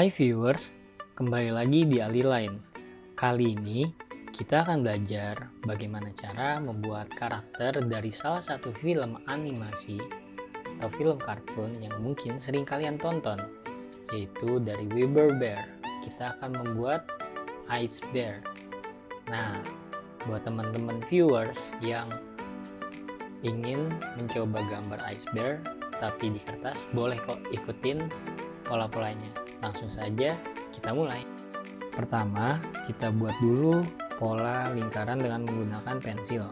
Hai viewers, kembali lagi di Ali Line. Kali ini kita akan belajar bagaimana cara membuat karakter dari salah satu film animasi atau film kartun yang mungkin sering kalian tonton, yaitu dari We Bare Bear. Kita akan membuat Ice Bear. Nah, buat teman-teman viewers yang ingin mencoba gambar Ice Bear tapi di kertas, boleh kok ikutin pola-polanya. Langsung saja kita mulai. Pertama, kita buat dulu pola lingkaran dengan menggunakan pensil.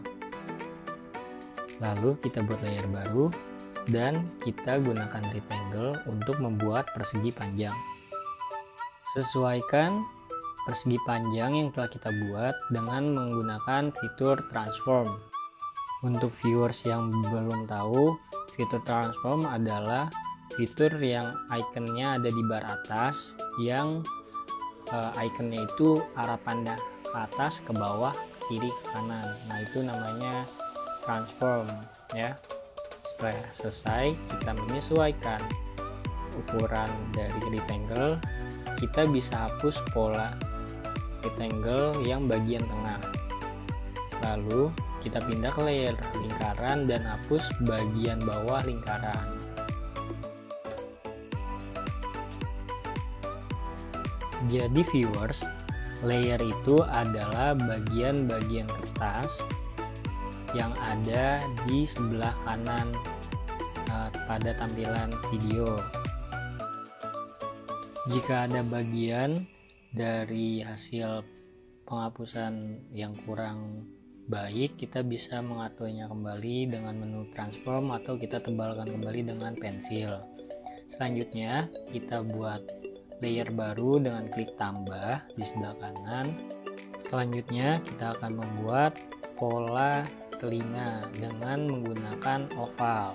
Lalu kita buat layer baru dan kita gunakan rectangle untuk membuat persegi panjang. Sesuaikan persegi panjang yang telah kita buat dengan menggunakan fitur transform. Untuk viewers yang belum tahu, fitur transform adalah fitur yang ikonnya ada di bar atas, yang ikonnya itu arah pandang ke atas, ke bawah, ke kiri, ke kanan. Nah, itu namanya transform ya. Setelah selesai, kita menyesuaikan ukuran dari rectangle. Kita bisa hapus pola rectangle yang bagian tengah. Lalu kita pindah ke layer lingkaran dan hapus bagian bawah lingkaran. Jadi viewers, layer itu adalah bagian-bagian kertas yang ada di sebelah kanan pada tampilan video. Jika ada bagian dari hasil penghapusan yang kurang baik, kita bisa mengaturnya kembali dengan menu transform atau kita tebalkan kembali dengan pensil. Selanjutnya kita buat layer baru dengan klik tambah di sebelah kanan. Selanjutnya kita akan membuat pola telinga dengan menggunakan oval.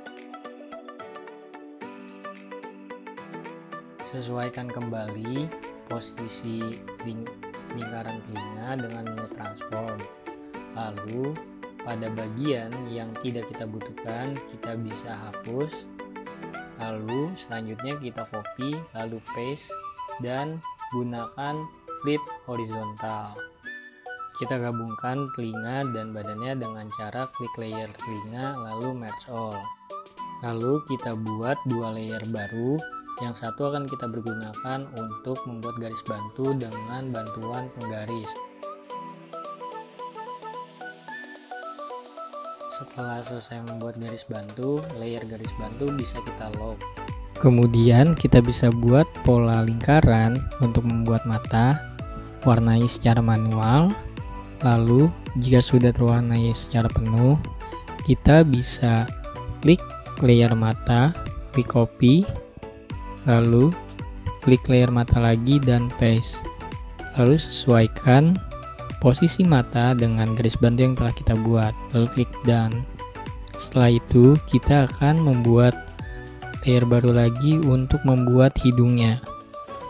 Sesuaikan kembali posisi lingkaran telinga dengan menu transform. Lalu pada bagian yang tidak kita butuhkan kita bisa hapus. Lalu selanjutnya kita copy, lalu paste dan gunakan flip horizontal. Kita gabungkan telinga dan badannya dengan cara klik layer telinga lalu merge all. Lalu kita buat dua layer baru, yang satu akan kita pergunakan untuk membuat garis bantu dengan bantuan penggaris. Setelah selesai membuat garis bantu, layer garis bantu bisa kita lock. Kemudian kita bisa buat pola lingkaran untuk membuat mata, warnai secara manual. Lalu jika sudah terwarnai secara penuh, kita bisa klik layer mata, klik copy, lalu klik layer mata lagi dan paste. Lalu sesuaikan posisi mata dengan garis bantu yang telah kita buat, lalu klik done. Setelah itu kita akan membuat layer baru lagi untuk membuat hidungnya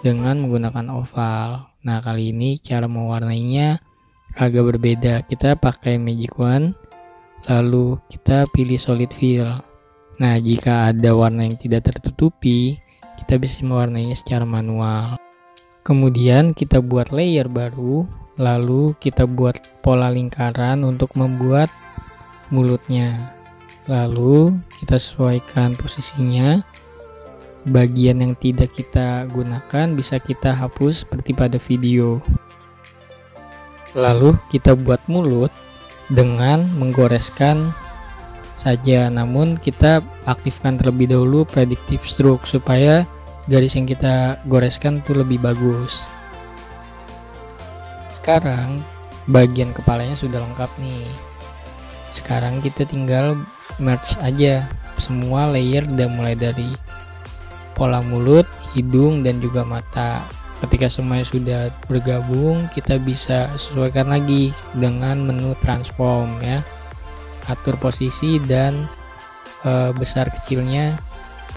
dengan menggunakan oval. Nah, kali ini cara mewarnainya agak berbeda. Kita pakai magic wand, lalu kita pilih solid fill. Nah, jika ada warna yang tidak tertutupi, kita bisa mewarnainya secara manual. Kemudian kita buat layer baru, lalu kita buat pola lingkaran untuk membuat mulutnya. Lalu kita sesuaikan posisinya. Bagian yang tidak kita gunakan bisa kita hapus seperti pada video. Lalu kita buat mulut dengan menggoreskan saja, namun kita aktifkan terlebih dahulu predictive stroke supaya garis yang kita goreskan itu lebih bagus. Sekarang bagian kepalanya sudah lengkap nih. Sekarang kita tinggal merge aja semua layer, dan mulai dari pola mulut, hidung, dan juga mata. Ketika semuanya sudah bergabung, kita bisa sesuaikan lagi dengan menu transform ya. Atur posisi dan besar kecilnya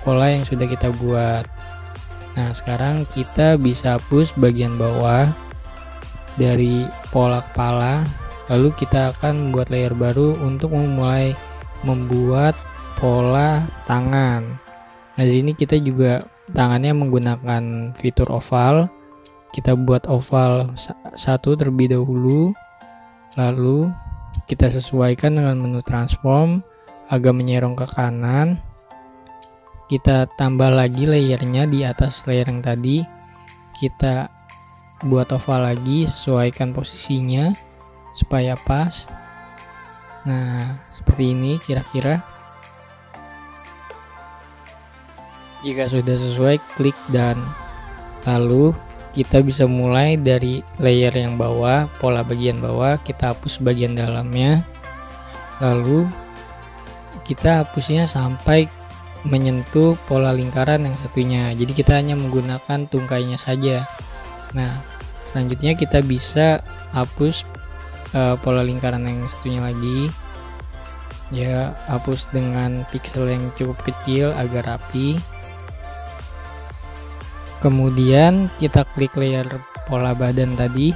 pola yang sudah kita buat. Nah, sekarang kita bisa hapus bagian bawah dari pola kepala. Lalu kita akan membuat layer baru untuk memulai membuat pola tangan. Nah, di sini kita juga tangannya menggunakan fitur oval. Kita buat oval satu terlebih dahulu, lalu kita sesuaikan dengan menu transform agak menyerong ke kanan. Kita tambah lagi layernya di atas layer yang tadi. Kita buat oval lagi, sesuaikan posisinya supaya pas. Nah, seperti ini kira-kira. Jika sudah sesuai, klik dan lalu kita bisa mulai dari layer yang bawah, pola bagian bawah, kita hapus bagian dalamnya. Lalu kita hapusnya sampai menyentuh pola lingkaran yang satunya. Jadi kita hanya menggunakan tungkainya saja. Nah, selanjutnya kita bisa hapus pola lingkaran yang satunya lagi. Ya, hapus dengan pixel yang cukup kecil agar rapi. Kemudian kita klik layer pola badan tadi.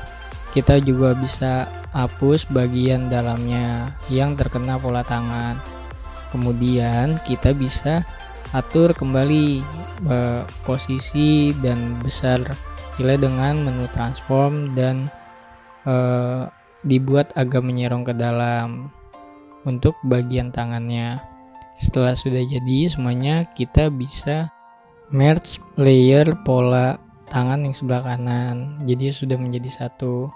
Kita juga bisa hapus bagian dalamnya yang terkena pola tangan. Kemudian kita bisa atur kembali posisi dan besar file dengan menu transform dan dibuat agak menyerong ke dalam untuk bagian tangannya. Setelah sudah jadi semuanya, kita bisa merge layer pola tangan yang sebelah kanan, jadi sudah menjadi satu.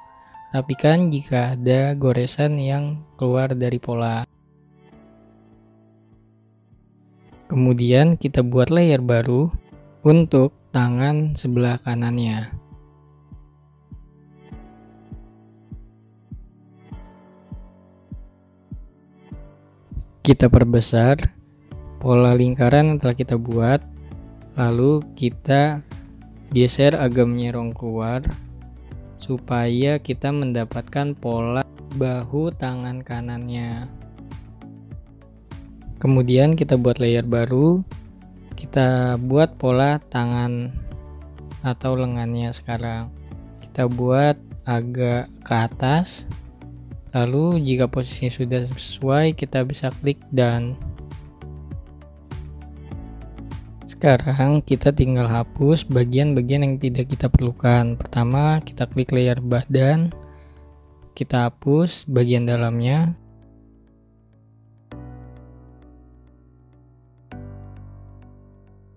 Rapikan jika ada goresan yang keluar dari pola. Kemudian kita buat layer baru untuk tangan sebelah kanannya. Kita perbesar pola lingkaran yang telah kita buat. Lalu kita geser agak menyerong keluar supaya kita mendapatkan pola bahu tangan kanannya. Kemudian kita buat layer baru, kita buat pola tangan atau lengannya sekarang. Kita buat agak ke atas. Lalu jika posisinya sudah sesuai, kita bisa klik dan sekarang kita tinggal hapus bagian-bagian yang tidak kita perlukan. Pertama, kita klik layer badan, kita hapus bagian dalamnya.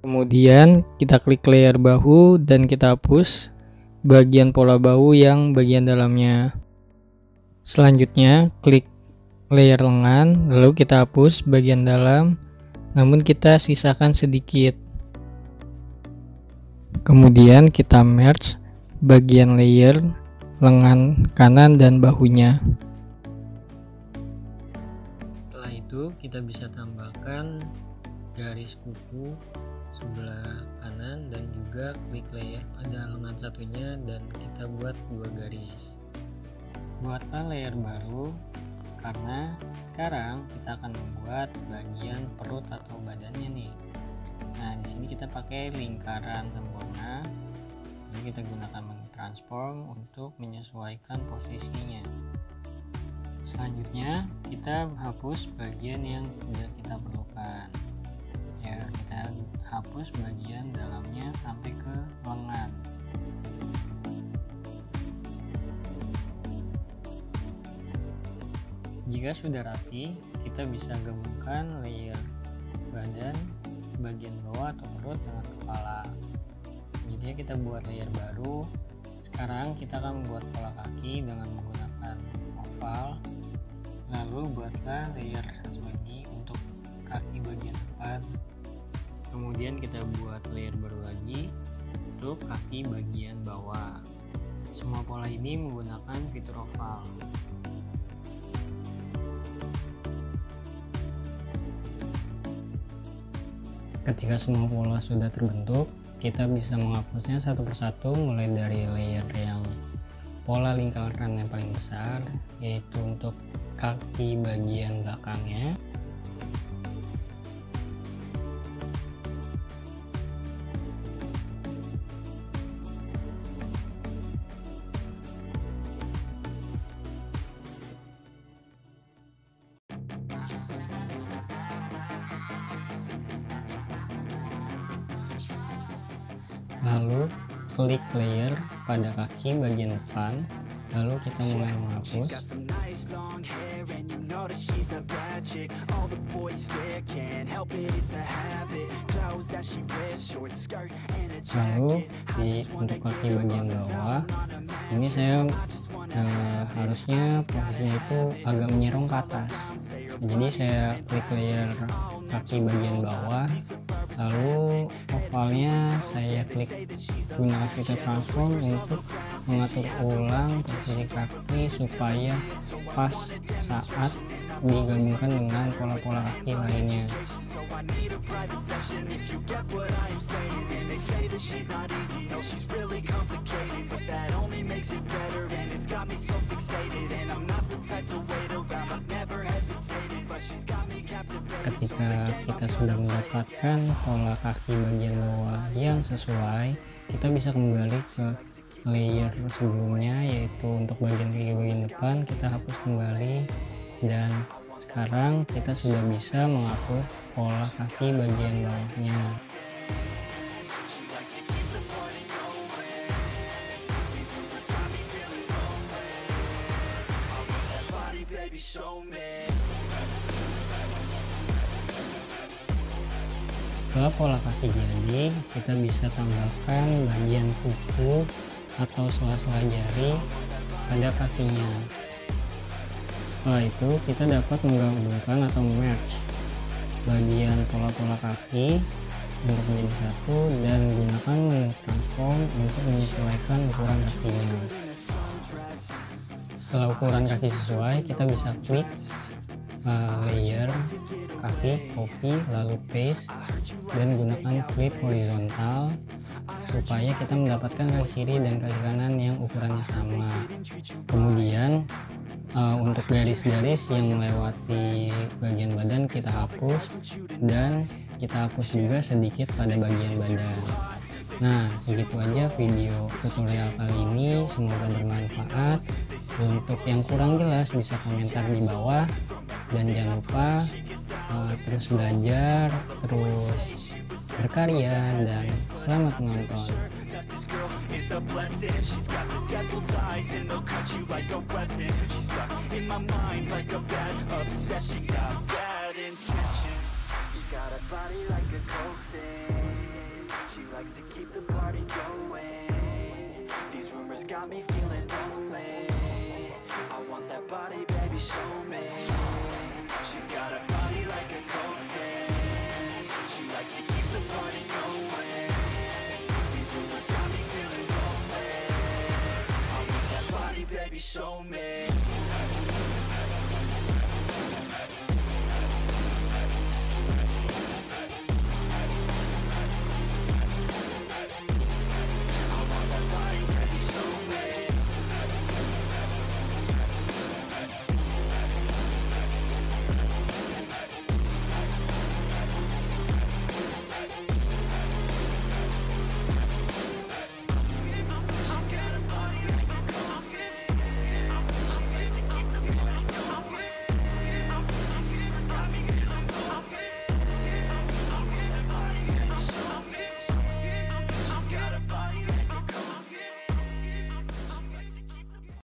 Kemudian kita klik layer bahu dan kita hapus bagian pola bahu yang bagian dalamnya. Selanjutnya, klik layer lengan, lalu kita hapus bagian dalam, namun kita sisakan sedikit. Kemudian kita merge bagian layer lengan kanan dan bahunya. Setelah itu kita bisa tambahkan garis kuku sebelah kanan dan juga klik layer pada lengan satunya dan kita buat dua garis. Buatlah layer baru karena sekarang kita akan membuat bagian perut atau badannya nih. Nah, di sini kita pakai lingkaran sempurna. Jadi kita gunakan menu transform untuk menyesuaikan posisinya. Selanjutnya kita hapus bagian yang tidak kita perlukan. Ya, kita hapus bagian dalamnya sampai ke lengan. Jika sudah rapi, kita bisa gabungkan layer badan bagian bawah atau perut dengan kepala. Jadi kita buat layer baru. Sekarang kita akan membuat pola kaki dengan menggunakan oval. Lalu buatlah layer satu lagi untuk kaki bagian depan. Kemudian kita buat layer baru lagi untuk kaki bagian bawah. Semua pola ini menggunakan fitur oval. Ketika semua pola sudah terbentuk, kita bisa menghapusnya satu persatu mulai dari layer yang pola lingkaran yang paling besar, yaitu untuk kaki bagian belakangnya. Lalu klik layer pada kaki bagian depan, lalu kita mulai menghapus. Lalu untuk kaki bagian bawah ini saya harusnya posisinya itu agak menyerong ke atas, jadi saya klik layer kaki bagian bawah, lalu ovalnya saya klik gunakan fitur transform untuk mengatur ulang posisi kaki supaya pas saat digabungkan dengan pola-pola kaki lainnya. Ketika kita sudah mendapatkan pola kaki bagian bawah yang sesuai, kita bisa kembali ke layer sebelumnya, yaitu untuk bagian kaki bagian depan kita hapus kembali, dan sekarang kita sudah bisa menghapus pola kaki bagian bawahnya. Setelah pola kaki jadi, kita bisa tambahkan bagian kuku atau sela-sela jari pada kakinya. Setelah itu kita dapat menggabungkan atau merge bagian pola-pola kaki untuk menjadi satu, dan gunakan menu transform untuk menyesuaikan ukuran kakinya. Setelah ukuran kaki sesuai, kita bisa klik layer kaki, copy, lalu paste, dan gunakan flip horizontal supaya kita mendapatkan kaki kiri dan kaki kanan yang ukurannya sama. Kemudian untuk garis-garis yang melewati bagian badan kita hapus, dan kita hapus juga sedikit pada bagian badan. Nah, segitu aja video tutorial kali ini, semoga bermanfaat. Untuk yang kurang jelas bisa komentar di bawah, dan jangan lupa terus belajar, terus berkarya, dan selamat menonton. Likes to keep the party going. These rumors got me feeling lonely. I want that body, baby, show me. She's got a body like a coke fan. She likes to keep the party going. These rumors got me feeling lonely. I want that body, baby, show me.